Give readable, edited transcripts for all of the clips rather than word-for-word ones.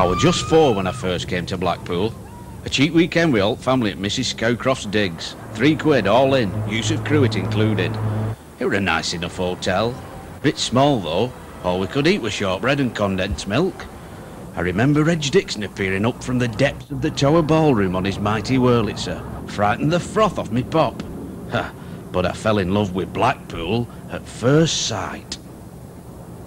I was just 4 when I first came to Blackpool. A cheap weekend with all family at Mrs. Scowcroft's digs. £3 all in, use of cruet included. It were a nice enough hotel. Bit small though, all we could eat was shortbread and condensed milk. I remember Reg Dixon appearing up from the depths of the Tower Ballroom on his mighty Wurlitzer. Frightened the froth off me pop. Ha, but I fell in love with Blackpool at first sight.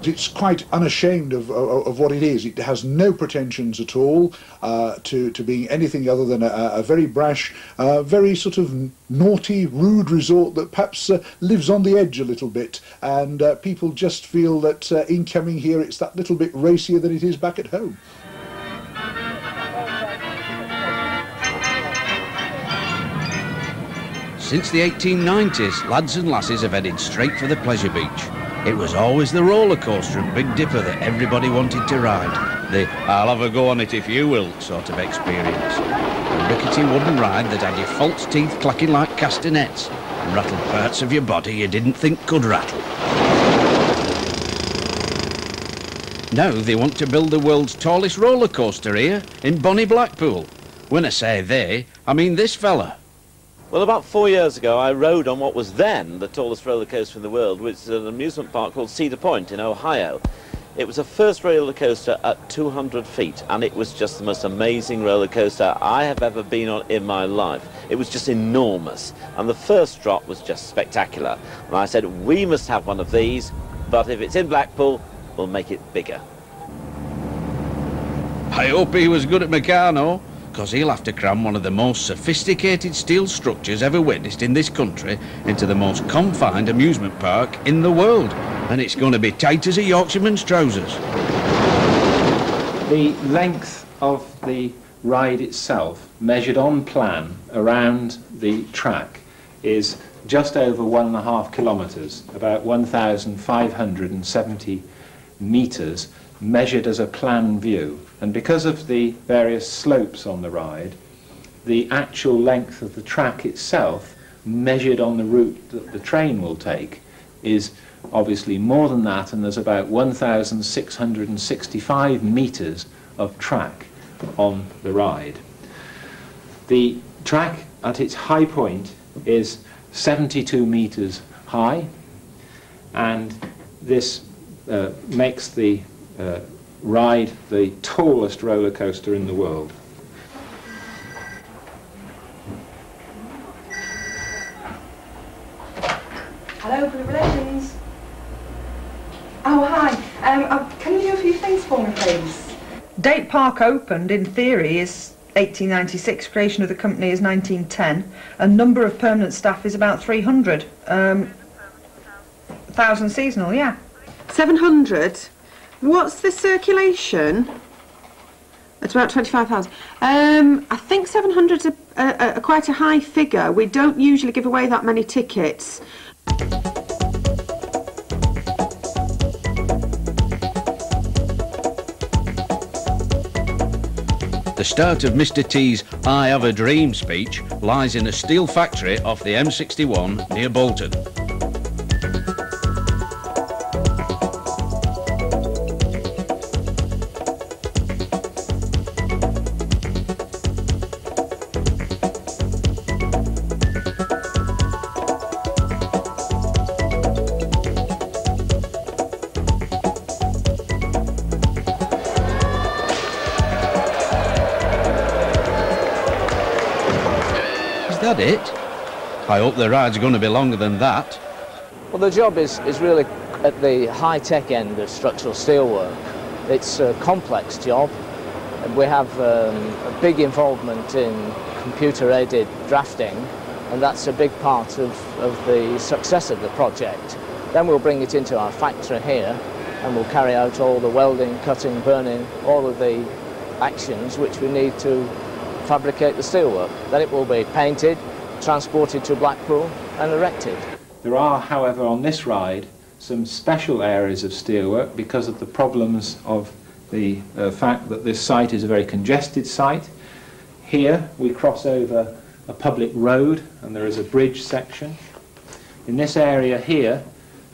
It's quite unashamed of what it is. It has no pretensions at all to being anything other than a very brash, very sort of naughty, rude resort that perhaps lives on the edge a little bit, and people just feel that in coming here it's that little bit racier than it is back at home. Since the 1890s, lads and lasses have headed straight for the pleasure beach. It was always the Rollercoaster and Big Dipper that everybody wanted to ride. The "I'll have a go on it if you will" sort of experience. A rickety wooden ride that had your false teeth clacking like castanets and rattled parts of your body you didn't think could rattle. Now they want to build the world's tallest roller coaster here in bonny Blackpool. When I say they, I mean this fella. Well, about 4 years ago, I rode on what was then the tallest roller coaster in the world, which is an amusement park called Cedar Point in Ohio. It was a first roller coaster at 200 feet, and it was just the most amazing roller coaster I have ever been on in my life. It was just enormous, and the first drop was just spectacular. And I said, we must have one of these, but if it's in Blackpool, we'll make it bigger. I hope he was good at Meccano, because he'll have to cram one of the most sophisticated steel structures ever witnessed in this country into the most confined amusement park in the world. And it's going to be tight as a Yorkshireman's trousers. The length of the ride itself, measured on plan around the track, is just over 1.5 kilometres, about 1,570 metres, measured as a plan view. And because of the various slopes on the ride, the actual length of the track itself, measured on the route that the train will take, is obviously more than that, and there's about 1,665 metres of track on the ride. The track at its high point is 72 metres high, and this makes the ride the tallest roller coaster in the world. Hello, Public Relations. Oh, hi. Can you do a few things for me, please? Date Park opened, in theory, is 1896. Creation of the company is 1910. And number of permanent staff is about 300. 1,000 seasonal, yeah. 700? What's the circulation? It's about 25,000. I think 700's quite a high figure. We don't usually give away that many tickets. The start of Mr. T's "I Have a Dream" speech lies in a steel factory off the M61 near Bolton. Is that it? I hope the ride's going to be longer than that. Well, the job is really at the high-tech end of structural steelwork. It's a complex job. We have a big involvement in computer-aided drafting, and that's a big part of the success of the project. Then we'll bring it into our factory here, and we'll carry out all the welding, cutting, burning, all of the actions which we need to fabricate the steelwork. Then it will be painted, transported to Blackpool and erected. There are, however, on this ride some special areas of steelwork because of the problems of the fact that this site is a very congested site. Here we cross over a public road and there is a bridge section. In this area here,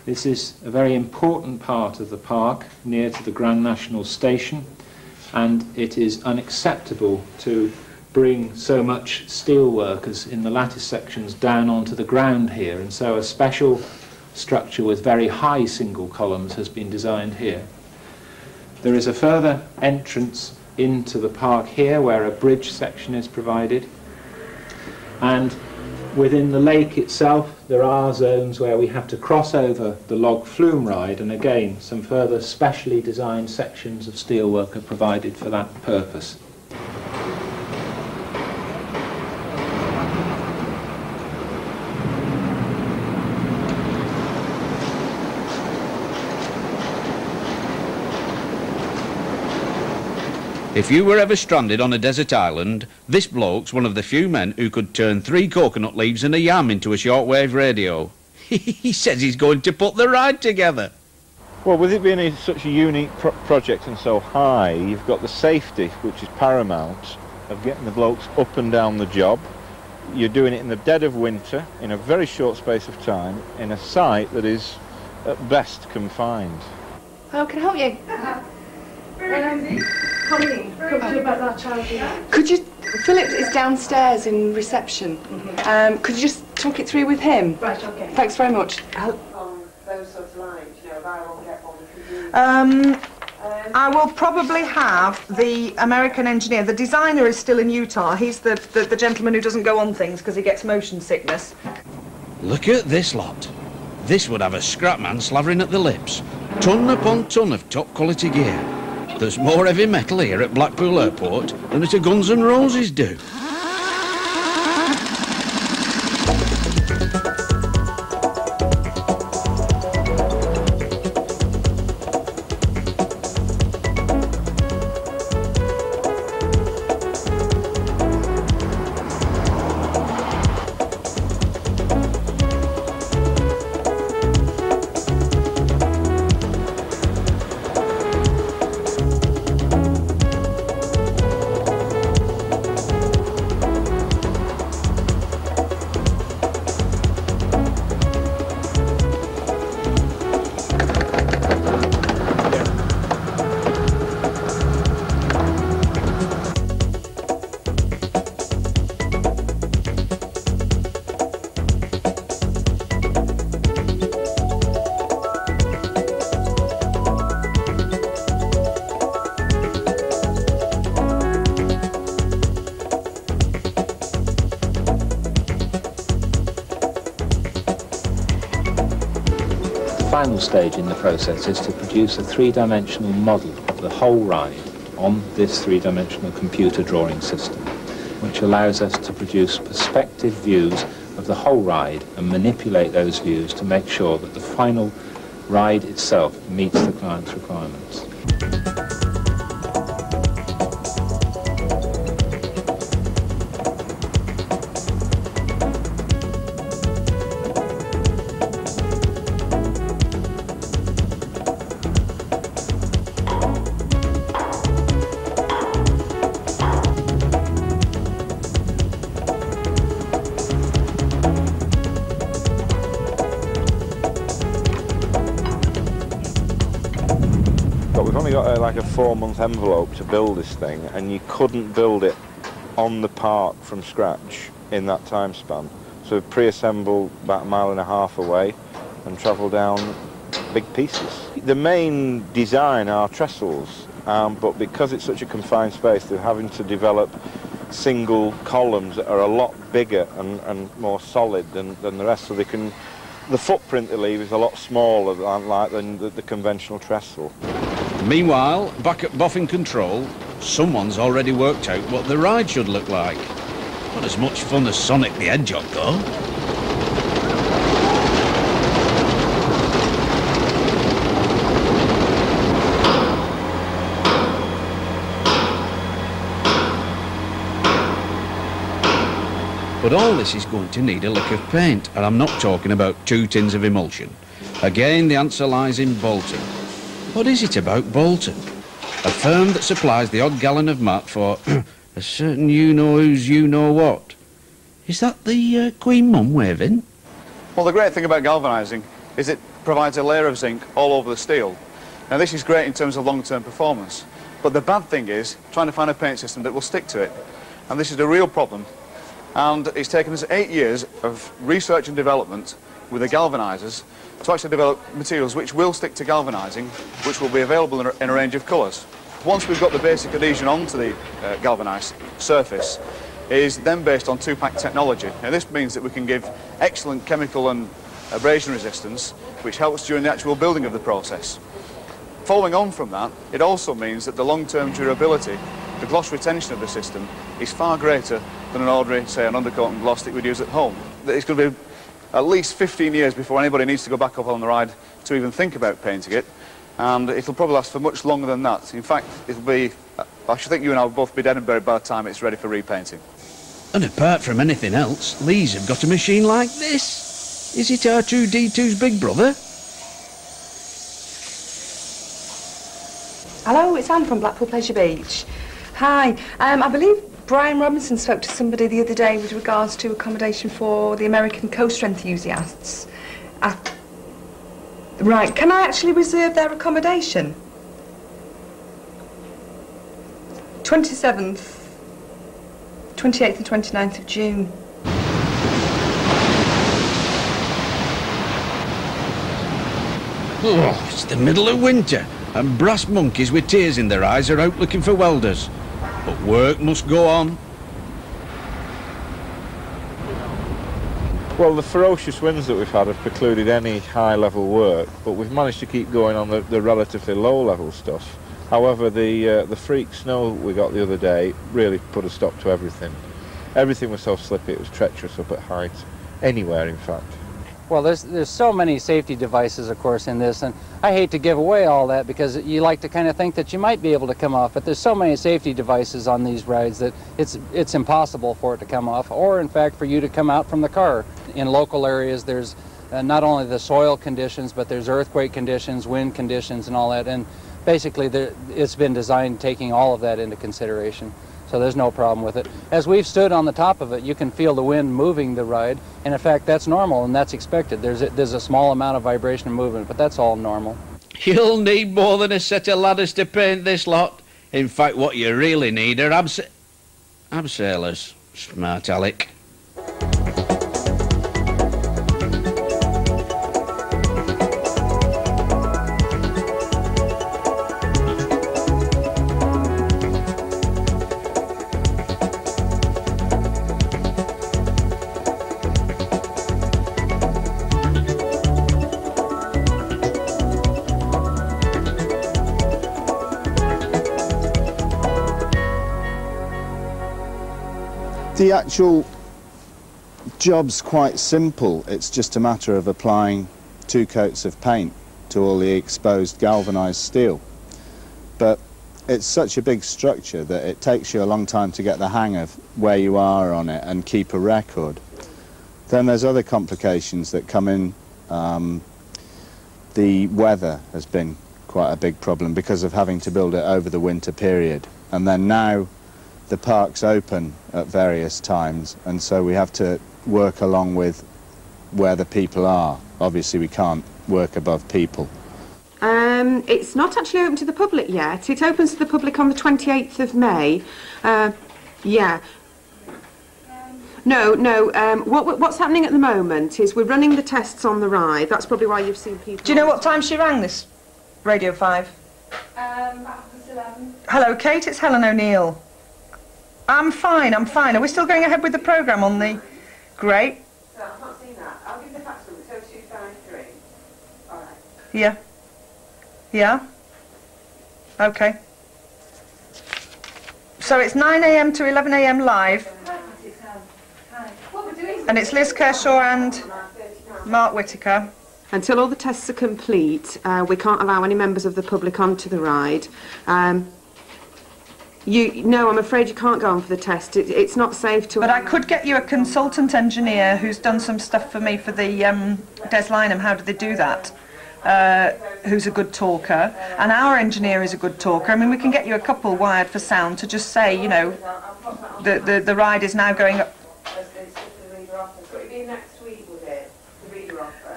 this is a very important part of the park near to the Grand National Station. and it is unacceptable to bring so much steelwork as in the lattice sections down onto the ground here, and so a special structure with very high single columns has been designed here. There is a further entrance into the park here where a bridge section is provided, and within the lake itself there are zones where we have to cross over the log flume ride, and again some further specially designed sections of steelwork are provided for that purpose. If you were ever stranded on a desert island, this bloke's one of the few men who could turn 3 coconut leaves and a yam into a shortwave radio. He says he's going to put the ride together. Well, with it being such a unique project and so high, you've got the safety, which is paramount, of getting the blokes up and down the job. You're doing it in the dead of winter, in a very short space of time, in a site that is at best confined. How can I help you? Colleen, come to you about that child. Could you, Philip is downstairs in reception. Could you just talk it through with him? Right, okay. Thanks very much. Those sorts of lines, you know, if I won't get one. I will probably have the American engineer. The designer is still in Utah. He's the gentleman who doesn't go on things because he gets motion sickness. Look at this lot. This would have a scrapman slavering at the lips. Ton upon ton of top quality gear. There's more heavy metal here at Blackpool Airport than at a Guns N' Roses do. The final stage in the process is to produce a 3-dimensional model of the whole ride on this 3-dimensional computer drawing system, which allows us to produce perspective views of the whole ride and manipulate those views to make sure that the final ride itself meets the client's requirements. But we've only got like a 4-month envelope to build this thing, and you couldn't build it on the park from scratch in that time span. So we pre-assembled about 1.5 miles away and travel down big pieces. The main design are trestles, but because it's such a confined space, they're having to develop single columns that are a lot bigger and more solid than the rest, so they can. The footprint they leave is a lot smaller than the conventional trestle. Meanwhile, back at Boffin Control, someone's already worked out what the ride should look like. Not as much fun as Sonic the Hedgehog, though. But all this is going to need a lick of paint, and I'm not talking about 2 tins of emulsion. Again, the answer lies in Bolton. What is it about Bolton? A firm that supplies the odd gallon of matte for a certain you-know-who's you-know-what. Is that the Queen Mum waving? Well, the great thing about galvanising is it provides a layer of zinc all over the steel. Now, this is great in terms of long-term performance, But the bad thing is trying to find a paint system that will stick to it. And this is a real problem. And it's taken us 8 years of research and development with the galvanisers to actually develop materials which will stick to galvanising, which will be available in a range of colours. Once we've got the basic adhesion onto the galvanised surface, is then based on two-pack technology. Now this means that we can give excellent chemical and abrasion resistance, which helps during the actual building of the process. Following on from that, it also means that the long-term durability, the gloss retention of the system, is far greater than an ordinary, say, an undercoat and gloss that we'd use at home. It's going to be at least 15 years before anybody needs to go back up on the ride to even think about painting it, and it'll probably last for much longer than that. In fact, it'll be, I should think you and I will both be dead and buried by the time it's ready for repainting. And apart from anything else, Lee's have got a machine like this. Is it R2-D2's big brother? Hello, it's Anne from Blackpool Pleasure Beach. Hi, I believe Brian Robinson spoke to somebody the other day with regards to accommodation for the American coaster enthusiasts. Right, can I actually reserve their accommodation? 27th, 28th and 29th of June. Oh, it's the middle of winter, and brass monkeys with tears in their eyes are out looking for welders. But work must go on. Well, the ferocious winds that we've had have precluded any high-level work, but we've managed to keep going on the relatively low-level stuff. However, the freak snow we got the other day really put a stop to everything. Everything was so slippy, it was treacherous up at height, anywhere in fact. Well, there's so many safety devices, of course, in this, and I hate to give away all that because you like to kind of think that you might be able to come off, but there's so many safety devices on these rides that it's impossible for it to come off, or in fact for you to come out from the car. In local areas, there's not only the soil conditions, but there's earthquake conditions, wind conditions, and all that, and basically it's been designed taking all of that into consideration. So there's no problem with it. As we've stood on the top of it, you can feel the wind moving the ride, and in fact that's normal and that's expected. There's a small amount of vibration and movement, but that's all normal. You'll need more than a set of ladders to paint this lot. In fact, what you really need are abseilers. Smart Alec. The actual job's quite simple. It's just a matter of applying 2 coats of paint to all the exposed galvanised steel. But it's such a big structure that it takes you a long time to get the hang of where you are on it and keep a record. Then there's other complications that come in. The weather has been quite a big problem because of having to build it over the winter period. And then now the park's open at various times, and so we have to work along with where the people are. Obviously we can't work above people. It's not actually open to the public yet. It opens to the public on the 28th of May. Yeah. No, what's happening at the moment is we're running the tests on the ride. That's probably why you've seen people... Do you know what time she rang this Radio 5? 11. Hello, Kate, it's Helen O'Neill. I'm fine. Are we still going ahead with the programme on the... Great. So I've not seen that. I'll give the fax number, 0253. All right. Yeah. Yeah? OK. So it's 9 AM to 11 AM live. And it's Liz Kershaw and Mark Whittaker. Until all the tests are complete, we can't allow any members of the public onto the ride. No, I'm afraid you can't go on for the test. It's not safe to... But I could get you a consultant engineer who's done some stuff for me for the Des Lynam. How did they do that? Who's a good talker. And our engineer is a good talker. I mean, we can get you a couple wired for sound to just say, you know, the ride is now going up.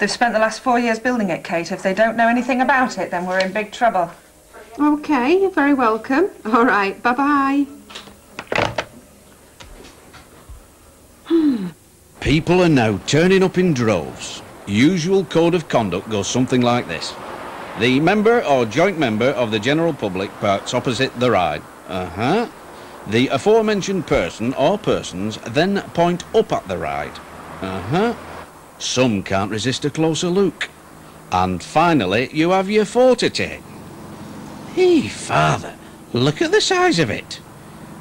They've spent the last 4 years building it, Kate. If they don't know anything about it, then we're in big trouble. Okay, you're very welcome. All right, bye-bye. People are now turning up in droves. Usual code of conduct goes something like this. The member or joint member of the general public parks opposite the ride. The aforementioned person or persons then point up at the ride. Some can't resist a closer look. And finally, you have your photo take. Hey, father, look at the size of it.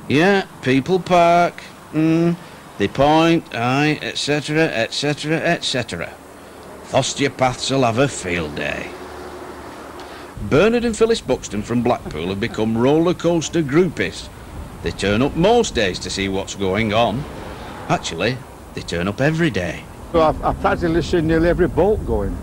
Yeah, people park, they point, aye, etc., etc., etc. Osteopaths will have a field day. Bernard and Phyllis Buxton from Blackpool have become Rollercoaster groupies. They turn up most days to see what's going on. Actually, they turn up every day. Well, I've practically seen nearly every boat going.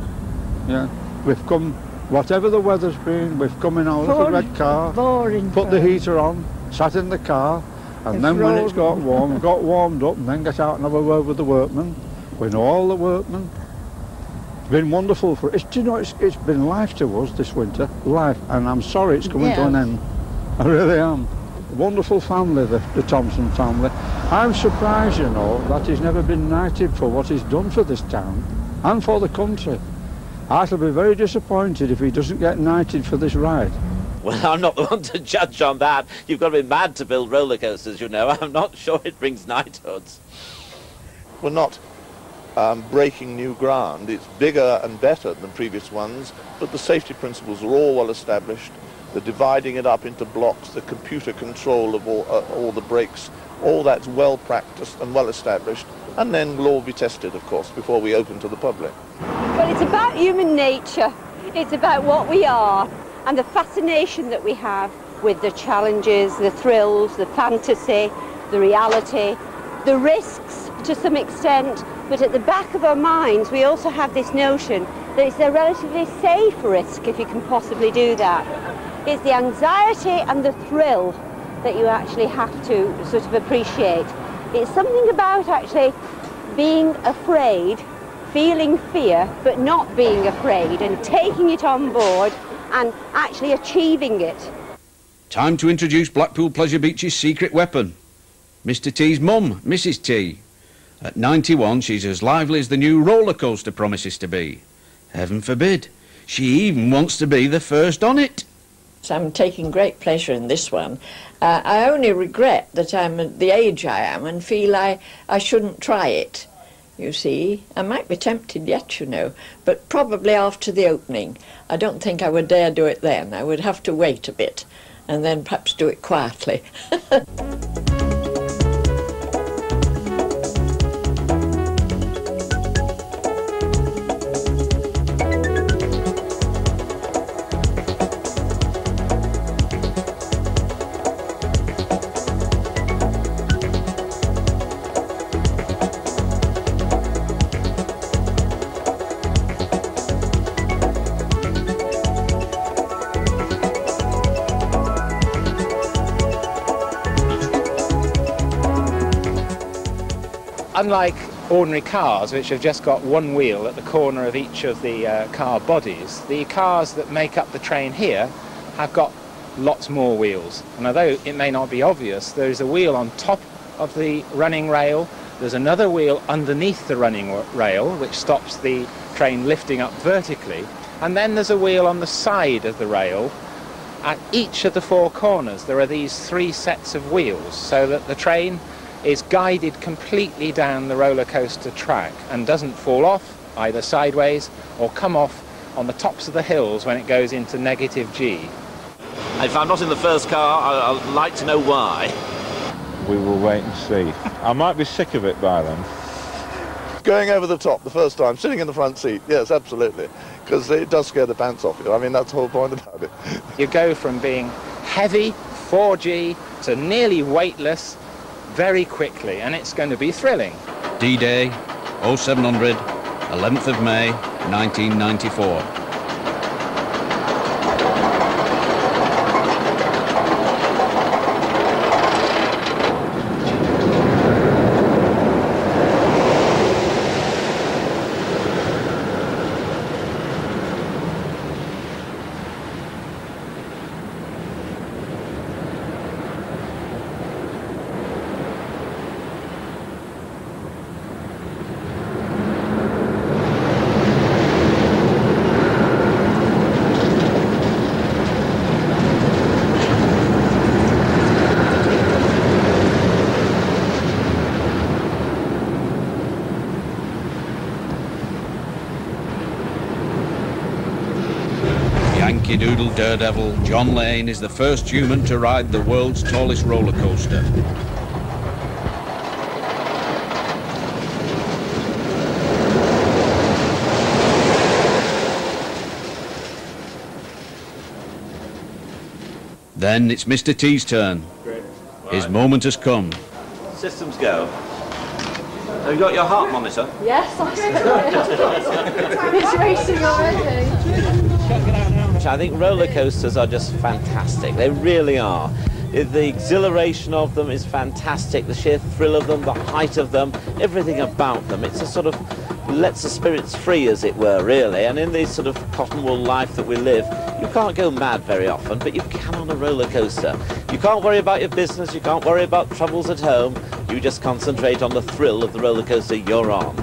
Yeah, we've come, whatever the weather's been, we've come in our little red car, put the heater on, sat in the car, and then when it's got warm, we got warmed up and then get out and have a word with the workmen. We know all the workmen. It's been wonderful for us. Do you know, it's been life to us this winter, life, and I'm sorry it's coming to an end. I really am. Wonderful family, the Thompson family. I'm surprised, you know, that he's never been knighted for what he's done for this town and for the country. I shall be very disappointed if he doesn't get knighted for this ride. Well, I'm not the one to judge on that. You've got to be mad to build roller coasters, you know. I'm not sure it brings knighthoods. We're not breaking new ground. It's bigger and better than previous ones, but the safety principles are all well established. The dividing it up into blocks, the computer control of all the brakes, all that's well practiced and well established, and then will all be tested, of course, before we open to the public. Well, it's about human nature. It's about what we are and the fascination that we have with the challenges, the thrills, the fantasy, the reality, the risks to some extent, but at the back of our minds we also have this notion that it's a relatively safe risk if you can possibly do that. It's the anxiety and the thrill that you actually have to sort of appreciate. It's something about actually being afraid, feeling fear, but not being afraid and taking it on board and actually achieving it. Time to introduce Blackpool Pleasure Beach's secret weapon. Mr T's mum, Mrs T. At 91, she's as lively as the new roller coaster promises to be. Heaven forbid, she even wants to be the first on it. So I'm taking great pleasure in this one. I only regret that I'm at the age I am and feel I shouldn't try it, you see. I might be tempted yet, you know, but probably after the opening. I don't think I would dare do it then. I would have to wait a bit and then perhaps do it quietly. Unlike ordinary cars, which have just got one wheel at the corner of each of the car bodies, the cars that make up the train here have got lots more wheels. And although it may not be obvious, there is a wheel on top of the running rail, there's another wheel underneath the running rail, which stops the train lifting up vertically, and then there's a wheel on the side of the rail. At each of the four corners there are these three sets of wheels, so that the train is guided completely down the roller coaster track and doesn't fall off either sideways or come off on the tops of the hills when it goes into negative G. If I'm not in the first car, I'd like to know why. We will wait and see. I might be sick of it by then. Going over the top the first time, sitting in the front seat, yes, absolutely, because it does scare the pants off you. I mean, that's the whole point about it. You go from being heavy, 4G, to nearly weightless, very quickly, and it's going to be thrilling. D-Day, 0700, 11th of May, 1994. Yankee Doodle daredevil John Lane is the first human to ride the world's tallest roller coaster. Then it's Mr. T's turn. Great. His moment has come. Systems go. Have you got your heart monitor? Yes, it's racing already. I think roller coasters are just fantastic. They really are. The exhilaration of them is fantastic. The sheer thrill of them, the height of them, everything about them. It's a sort of lets the spirits free, as it were, really. And in this sort of cotton wool life that we live, you can't go mad very often, but you can on a roller coaster. You can't worry about your business, you can't worry about troubles at home. You just concentrate on the thrill of the roller coaster you're on.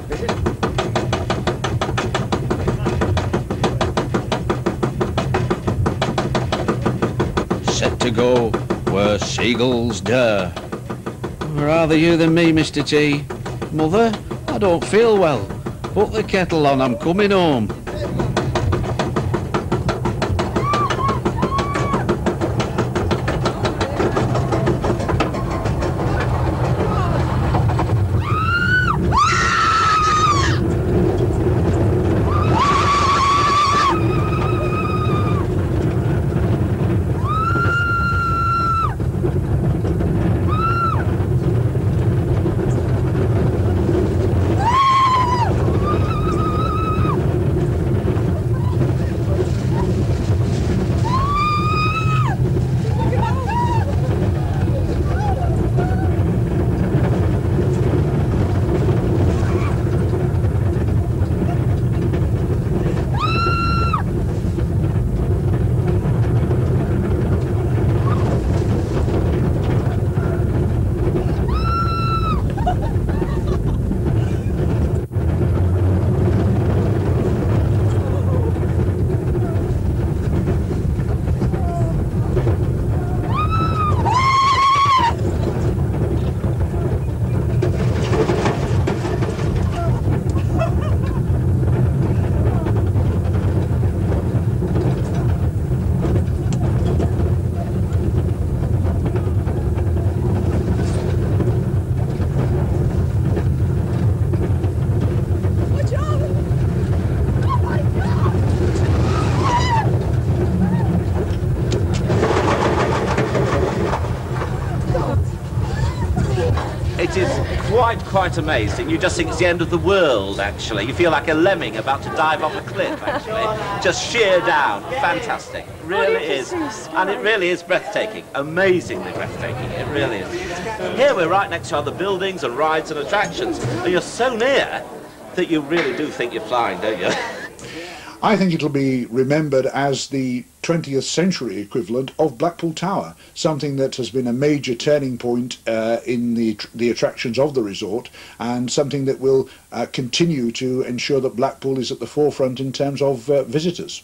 Set to go where seagulls dare. Rather you than me, Mr. T. Mother, I don't feel well. Put the kettle on, I'm coming home. It is quite amazing. You just think it's the end of the world, actually. You feel like a lemming about to dive off a cliff, actually. Just sheer down. Fantastic. Really is. And it really is breathtaking. Amazingly breathtaking. It really is. Here we're right next to other buildings and rides and attractions. And you're so near that you really do think you're flying, don't you? I think it'll be remembered as the 20th century equivalent of Blackpool Tower, something that has been a major turning point in the attractions of the resort, and something that will continue to ensure that Blackpool is at the forefront in terms of visitors.